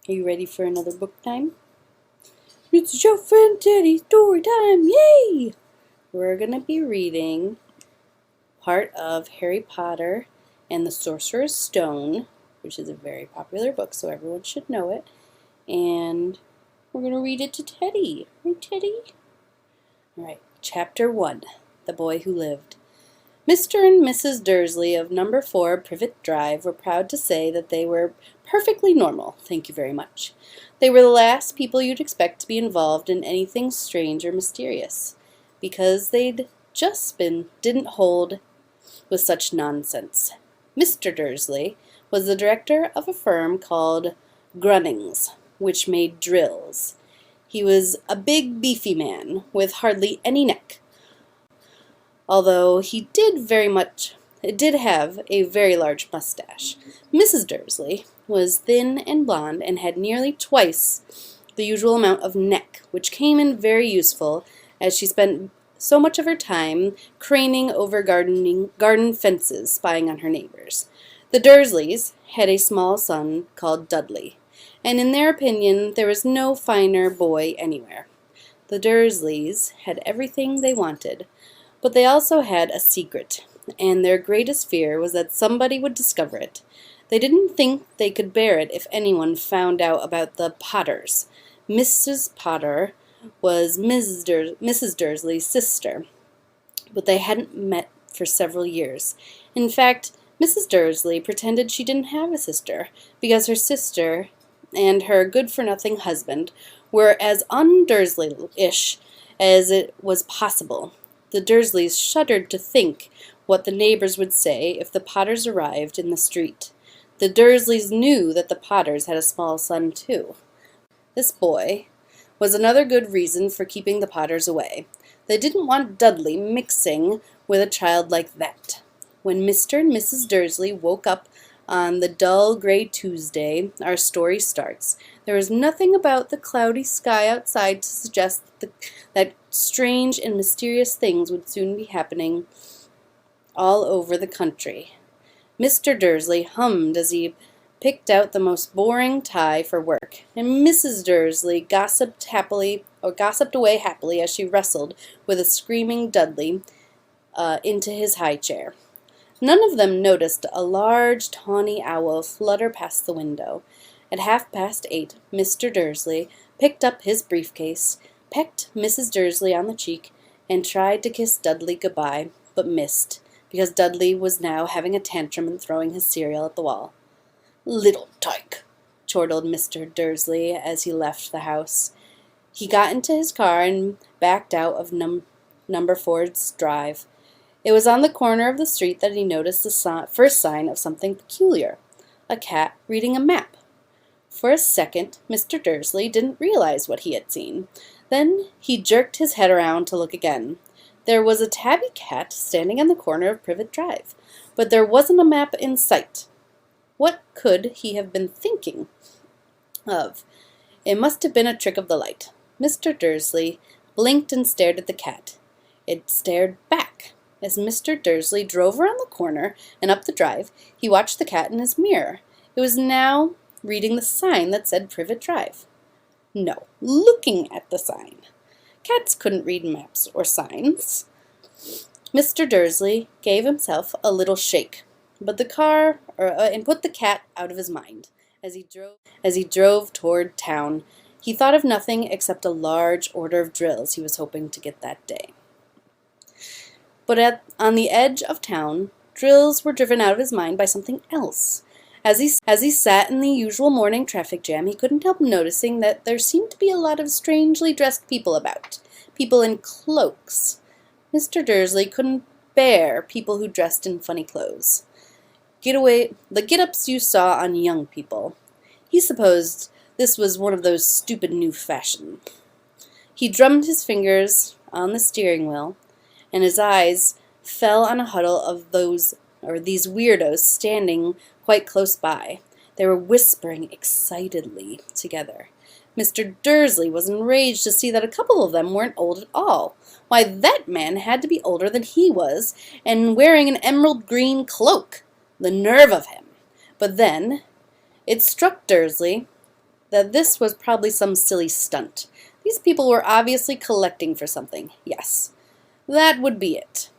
Are you ready for another book time? It's Schauf and Teddy story time! Yay! We're going to be reading part of Harry Potter and the Sorcerer's Stone, which is a very popular book, so everyone should know it. And we're going to read it to Teddy. Right, Teddy? Alright, Chapter 1, The Boy Who Lived. Mr. and Mrs. Dursley of No. 4 Privet Drive were proud to say that they were perfectly normal, thank you very much. They were the last people you'd expect to be involved in anything strange or mysterious, because they'd just didn't hold with such nonsense. Mr. Dursley was the director of a firm called Grunnings, which made drills. He was a big, beefy man with hardly any neck, although he did have a very large mustache. Mrs. Dursley was thin and blonde and had nearly twice the usual amount of neck, which came in very useful as she spent so much of her time craning over garden fences, spying on her neighbors. The Dursleys had a small son called Dudley, and in their opinion there was no finer boy anywhere. The Dursleys had everything they wanted, but they also had a secret, and their greatest fear was that somebody would discover it. They didn't think they could bear it if anyone found out about the Potters. Mrs. Potter was Mrs. Dursley's sister, but they hadn't met for several years. In fact, Mrs. Dursley pretended she didn't have a sister, because her sister and her good-for-nothing husband were as un-Dursley-ish as it was possible. The Dursleys shuddered to think what the neighbors would say if the Potters arrived in the street. The Dursleys knew that the Potters had a small son, too. This boy was another good reason for keeping the Potters away. They didn't want Dudley mixing with a child like that. When Mr. and Mrs. Dursley woke up on the dull gray Tuesday our story starts, there was nothing about the cloudy sky outside to suggest that strange and mysterious things would soon be happening all over the country. Mr. Dursley hummed as he picked out the most boring tie for work, and Mrs. Dursley gossiped away happily as she wrestled with a screaming Dudley into his high chair. None of them noticed a large tawny owl flutter past the window. At 8:30, Mr. Dursley picked up his briefcase, pecked Mrs. Dursley on the cheek, and tried to kiss Dudley goodbye, but missed, because Dudley was now having a tantrum and throwing his cereal at the wall. "Little tyke," chortled Mr. Dursley as he left the house. He got into his car and backed out of No. 4's drive. It was on the corner of the street that he noticed the first sign of something peculiar: a cat reading a map. For a second, Mr. Dursley didn't realize what he had seen. Then he jerked his head around to look again. There was a tabby cat standing on the corner of Privet Drive, but there wasn't a map in sight. What could he have been thinking of? It must have been a trick of the light. Mr. Dursley blinked and stared at the cat. It stared back. As Mr. Dursley drove around the corner and up the drive, he watched the cat in his mirror. It was now reading the sign that said Privet Drive. No, looking at the sign. Cats couldn't read maps or signs. Mr. Dursley gave himself a little shake, but and put the cat out of his mind. As he drove toward town, he thought of nothing except a large order of drills he was hoping to get that day. But on the edge of town, drills were driven out of his mind by something else. As he sat in the usual morning traffic jam, he couldn't help noticing that there seemed to be a lot of strangely dressed people about. People in cloaks. Mr. Dursley couldn't bear people who dressed in funny clothes. The get-ups you saw on young people. He supposed this was one of those stupid new fashions. He drummed his fingers on the steering wheel, and his eyes fell on a huddle of these weirdos standing quite close by. They were whispering excitedly together. Mr. Dursley was enraged to see that a couple of them weren't old at all. Why, that man had to be older than he was, and wearing an emerald green cloak. The nerve of him! But then it struck Dursley that this was probably some silly stunt. These people were obviously collecting for something. Yes, that would be it.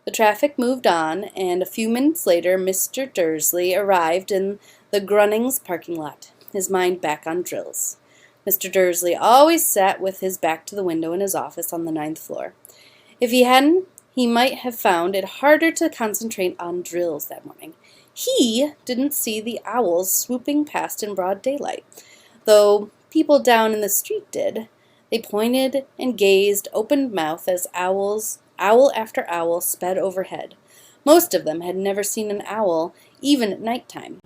The traffic moved on, and a few minutes later Mr. Dursley arrived in the Grunnings parking lot, his mind back on drills. Mr. Dursley always sat with his back to the window in his office on the 9th floor. If he hadn't, he might have found it harder to concentrate on drills that morning. He didn't see the owls swooping past in broad daylight, though people down in the street did. They pointed and gazed open-mouthed as owl after owl sped overhead. Most of them had never seen an owl, even at night-time.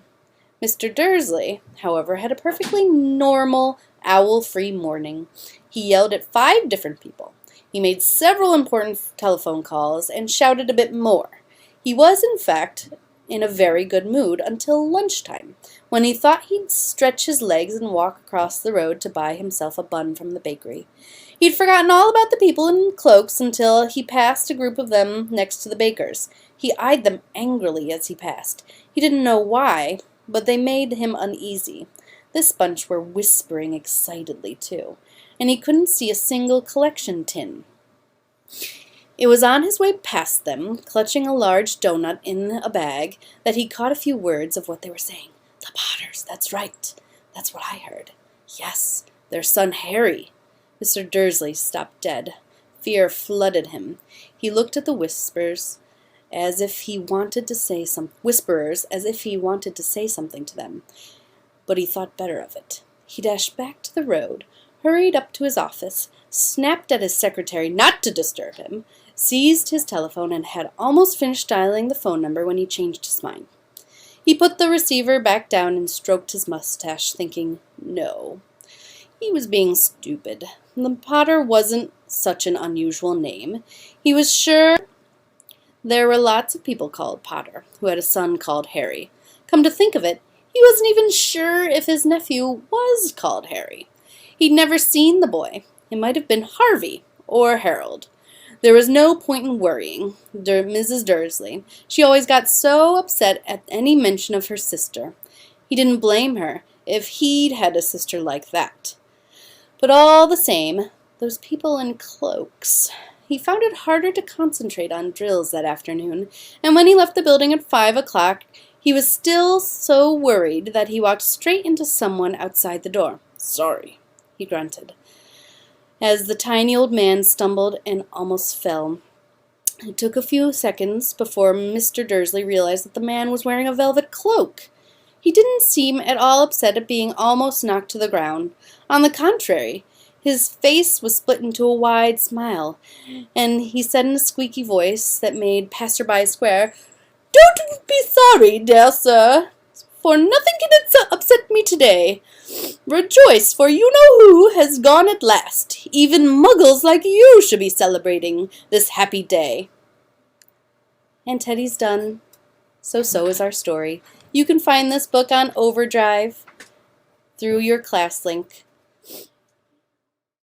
Mr. Dursley, however, had a perfectly normal, owl-free morning. He yelled at 5 different people. He made several important telephone calls and shouted a bit more. He was, in fact, in a very good mood until lunchtime, when he thought he'd stretch his legs and walk across the road to buy himself a bun from the bakery. He'd forgotten all about the people in cloaks until he passed a group of them next to the baker's. He eyed them angrily as he passed. He didn't know why, but they made him uneasy. This bunch were whispering excitedly, too, and he couldn't see a single collection tin. It was on his way past them, clutching a large doughnut in a bag, that he caught a few words of what they were saying. The Potters, that's right. That's what I heard. Yes, their son Harry. Mr. Dursley stopped dead. Fear flooded him. He looked at the whisperers as if he wanted to say something to them, but he thought better of it. He dashed back to the road, hurried up to his office, snapped at his secretary not to disturb him, seized his telephone, and had almost finished dialing the phone number when he changed his mind. He put the receiver back down and stroked his mustache, thinking, no. He was being stupid. The Potter wasn't such an unusual name. He was sure there were lots of people called Potter who had a son called Harry. Come to think of it, he wasn't even sure if his nephew was called Harry. He'd never seen the boy. It might have been Harvey or Harold. There was no point in worrying Mrs. Dursley. She always got so upset at any mention of her sister. He didn't blame her if he'd had a sister like that. But all the same, those people in cloaks. He found it harder to concentrate on drills that afternoon, and when he left the building at 5 o'clock, he was still so worried that he walked straight into someone outside the door. Sorry, he grunted, as the tiny old man stumbled and almost fell. It took a few seconds before Mr. Dursley realized that the man was wearing a velvet cloak. He didn't seem at all upset at being almost knocked to the ground. On the contrary, his face was split into a wide smile, and he said in a squeaky voice that made passersby swear, "Don't be sorry, dear sir, for nothing can upset me today. Rejoice, for you know who has gone at last. Even muggles like you should be celebrating this happy day." And Teddy's done. So is our story. You can find this book on Overdrive through your class link.